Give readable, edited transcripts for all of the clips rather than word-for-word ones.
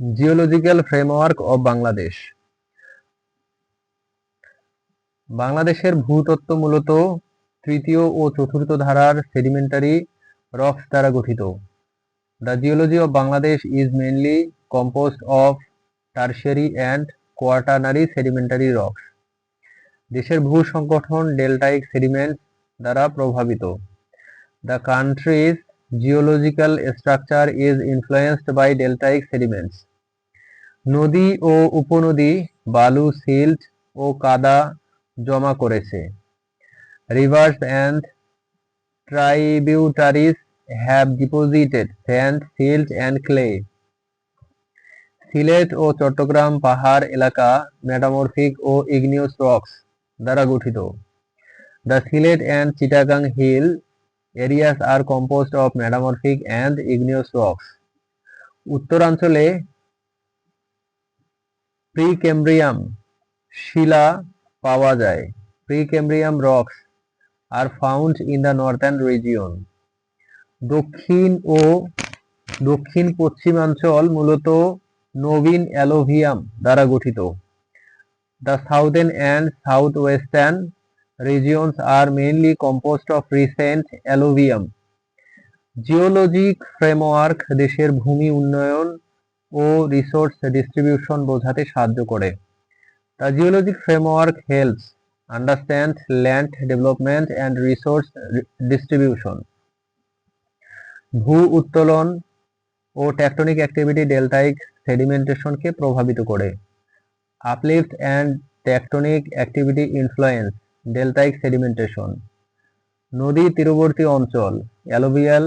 Geological framework of Bangladesh. বাংলাদেশের ভূতত্ত্ব মূলত তৃতীয় ও চতুর্থ ধারার সেডিমেন্টারি রক্স দ্বারা গঠিত। The geology of Bangladesh is mainly composed of tertiary and quaternary sedimentary rocks. দেশের ভূ সংগঠন ডেল্টাইক সেডিমেন্টস দ্বারা প্রভাবিত। The country's geological structure is influenced by deltaic sediments. নদী ও উপনদী বালু, সিল্ট ও কাদা জমা করেছে। Rivers and tributaries have deposited sand, silt and clay. Sylhet ও চট্টগ্রাম পাহাড় এলাকা মেটামরফিক ও ইগনিয়াস রক্স দ্বারা গঠিত। The Sylhet and Chittagong hill areas are composed of metamorphic and igneous rocks. উত্তরাঞ্চলে প্রিকেম্ব্রিয়াম শিলা পাওয়া যায়। Precambrian rocks are found in the northern region. দক্ষিণ পশ্চিমাঞ্চল মূলত নবীন অ্যালোভিয়াম দ্বারা গঠিত। The southern and southwestern regions are mainly composed of recent alluvium. Geologic framework দেশের ভূমি উন্নয়ন ও রিসোর্স ডিস্ট্রিবিউশন বোঝাতে সাহায্য করে। The geologic framework helps understand land development and resource distribution. ভূ উত্তোলন ও টেকটনিক অ্যাক্টিভিটি ডেল্টাইক সেডিমেন্টেশনকে প্রভাবিত করে। Uplift and tectonic activity influence deltaic sedimentation. নদী তীরবর্তী অঞ্চল অ্যালুভিয়াল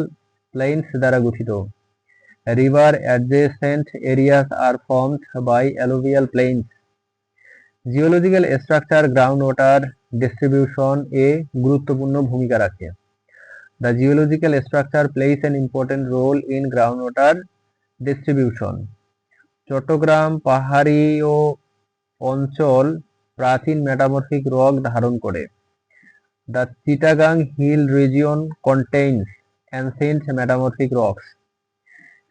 প্লেইনস দ্বারা গঠিত। River adjacent areas are formed by alluvial plains. Geological structure ground water distribution এ গুরুত্বপূর্ণ ভূমিকা রাখে। The geological structure plays an important role in ground water distribution. Chattogram পাহাড়ি ও অঞ্চল প্রাচীন মেটামরফিক রক ধারণ করে। The Chittagong Hill region contains ancient metamorphic rocks.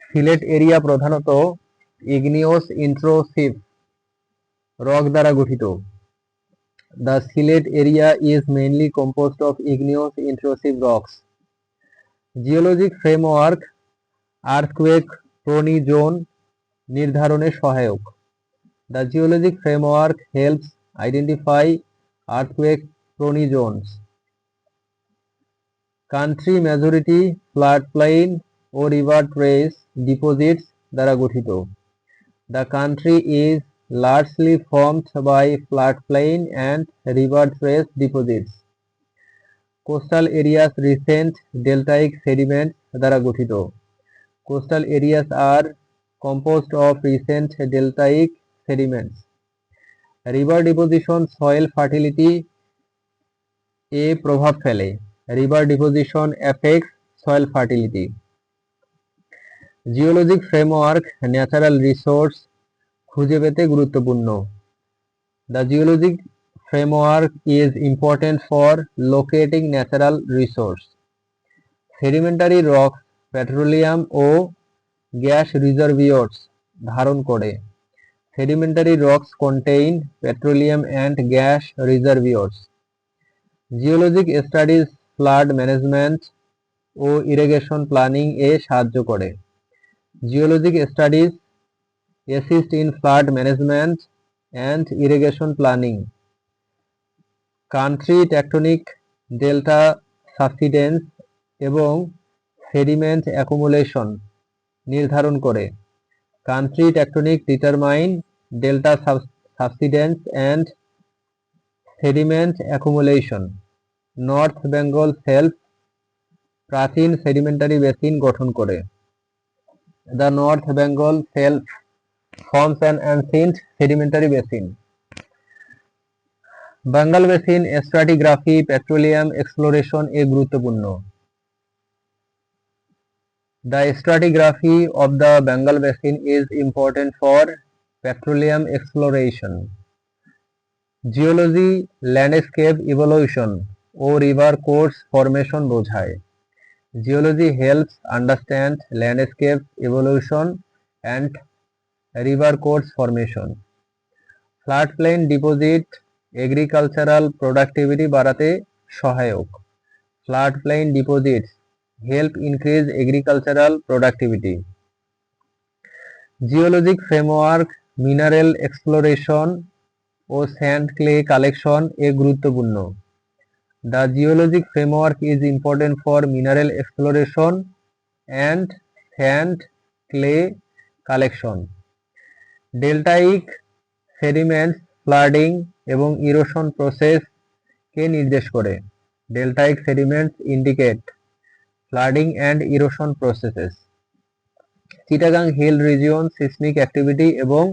Sylhet area প্রধানত ইগনিয়াস ইন্ট্রুসিভ রক দ্বারা গঠিত। The Sylhet area is mainly composed of igneous intrusive rocks. Geologic framework earthquake prone zone নির্ধারণে সহায়ক। The geologic framework helps identify earthquake-prone zones. Country majority floodplain O river trace deposits দ্বারা গঠিত। The country is largely formed by floodplain and river trace deposits. Coastal areas recent deltaic sediments দ্বারা গঠিত। Coastal areas are composed of recent deltaic sediments. River deposition soil fertility এ প্রভাব ফেলে। River deposition affects soil fertility. Geologic framework natural resource খুঁজে পেতে গুরুত্বপূর্ণ। The geologic framework is important for locating natural resource. Sedimentary rocks petroleum ও gas reservoirs ধারণ করে। Sedimentary rocks contain petroleum and gas reservoirs. Geologic studies flood management O irrigation planning এ সাহায্য করে। Geologic studies assist in flood management and irrigation planning. Country tectonic delta subsidence এবং sediment accumulation নির্ধারণ করে। Country tectonic determine delta subsidence and sediment accumulation. North Bengal self প্রাচীন sedimentary basin গঠন করে। The North Bengal Shelf forms an ancient sedimentary basin. Bengal basin stratigraphy petroleum exploration এ গুরুত্বপূর্ণ। The stratigraphy of the Bengal Basin is important for petroleum exploration. Geology landscape evolution O river course formation বোঝায়। Geology helps understand landscape evolution and river course formation. floodplain deposit agricultural productivity বাড়াতে সহায়ক. floodplain deposits help increase agricultural productivity. Geologic framework mineral exploration ও sand clay collection এ গুরুত্বপূর্ণ. The geologic framework is important for mineral exploration and sand clay collection. Deltaic sediments flooding এবং erosion process কে নির্দেশ করে. Deltaic sediments indicate flooding and erosion processes. Chittagong hill region seismic activity এবং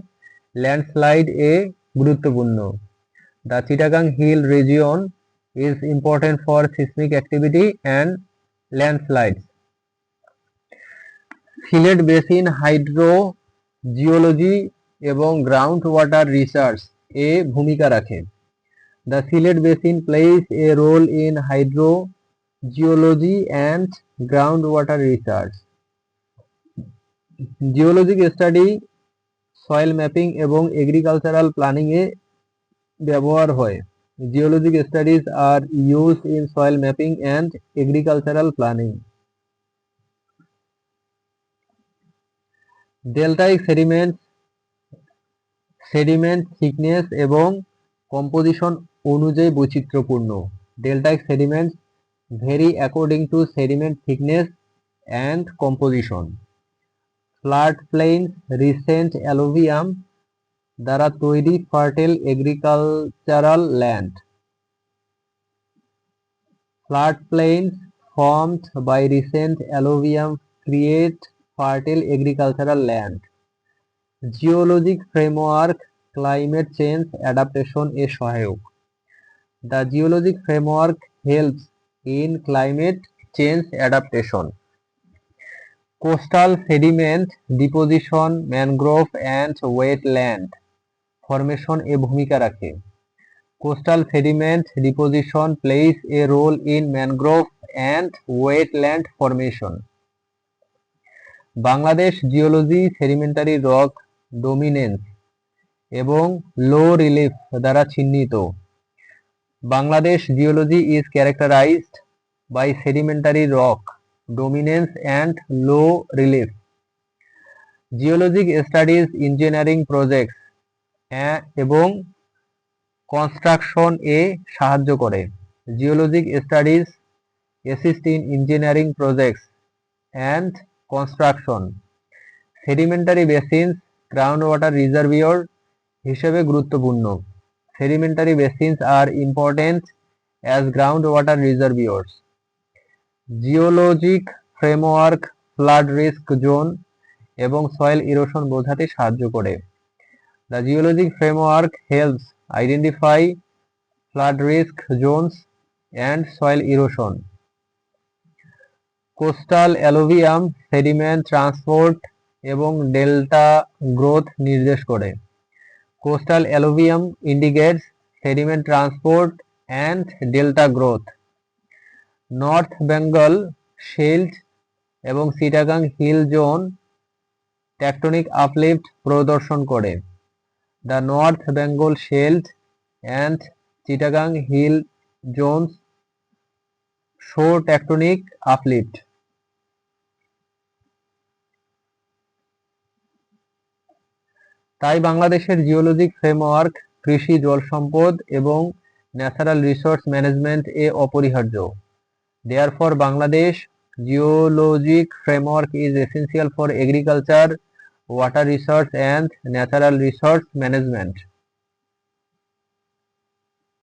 landslide এ গুরুত্বপূর্ণ. The Chittagong hill region is important for seismic activity and landslides. Sylhet basin hydrogeology এবং ground water research এ ভূমিকা রাখে. The Sylhet Basin plays a role in hydrogeology and groundwater research. Geologic study soil mapping এবং agricultural planning এ ব্যবহার হয়. Geologic studies are used in soil mapping and agricultural planning. Deltaic sediments sediment thickness এবং composition অনুযায়ী বৈচিত্র্যপূর্ণ. Deltaic sediments vary according to sediment thickness and composition. Floodplains recent alluvium দ্বারা তৈরি fertile agricultural land. floodplains formed by recent alluvium create fertile agricultural land. Geologic framework climate change adaptation এ সহায়ক. The geologic framework helps in climate change adaptation. Coastal sediment deposition, mangrove and wetland formation এ ভূমিকা রাখে. Coastal sediment deposition plays a role in mangrove and wetland formation. Bangladesh geology sedimentary rock dominance এবং লো relief দ্বারা চিহ্নিত. Bangladesh geology is characterized by sedimentary rock dominance and low relief. Geologic studies engineering projects এবং construction এ সাহায্য করে. Geologic studies assist in engineering projects and construction. Sedimentary basins ground water reservoir হিসেবে গুরুত্বপূর্ণ. Sedimentary basins are important as ground water reservoirs. Geologic framework flood risk zone এবং soil erosion বোঝাতে সাহায্য করে. The geologic framework helps identify flood risk zones and soil erosion. Coastal alluvium sediment transport এবং delta growth নির্দেশ করে. Coastal alluvium indicates sediment transport and delta growth. North Bengal shield এবং Chittagong hill zone tectonic uplift প্রদর্শন করে. The North Bengal Shelf and Chittagong Hill zones show tectonic uplift. তাই বাংলাদেশের geologic framework কৃষি, জল সম্পদ এবং ন্যাচারাল রিসোর্স ম্যানেজমেন্ট এ অপরিহার্য. Therefore, Bangladesh geologic framework is essential for agriculture, water resource and natural resource management.